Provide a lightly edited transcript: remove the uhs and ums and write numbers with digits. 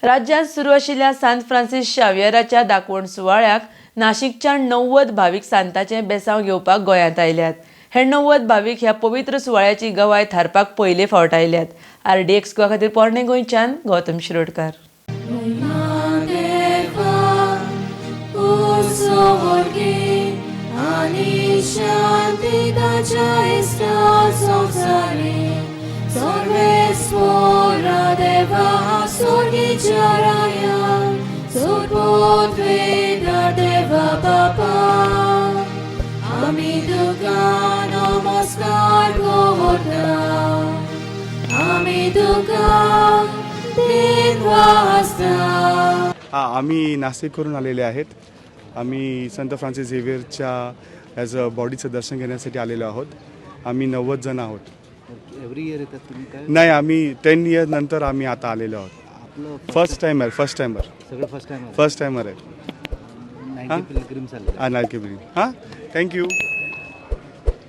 राज्यात सुरू आशिल्ल्या सांत फ्रांसीस शावियराच्या दाखवण सुवाळ्याक नाशिकच्या 90 भाविक सांतांचे बेसांव घेवपाक गोंयांत आयल्यात। हे 90 भाविक ह्या पवित्र सुवाळ्याची गवाय थारपाक पयले फावट आयल्यात। RDX गोवा खातीर पोरणे गोंयच्यान गौतम शिरोडकार। आमी तुका नमस्कार करता, आमी तुका दिन वाजता। आम्ही नाशिकवरून आलेले आहेत। आम्ही संत फ्रान्सिस झेवियरच्या ॲज अ बॉडीचं दर्शन घेण्यासाठी आलेलो आहोत। आम्ही 90 जण आहोत। एव्हरी इयर येतात तुम्ही काय? नाही, आम्ही 10 इयर्स नंतर आम्ही आता आलेलो आहोत। आपलं फर्स्ट टाइमर सगळं फर्स्ट टाइम फर्स्ट टाइमर आहे। नाईकी पिलग्रिम्स आले. नाईकी पिलग्रिम। हां, थँक्यू।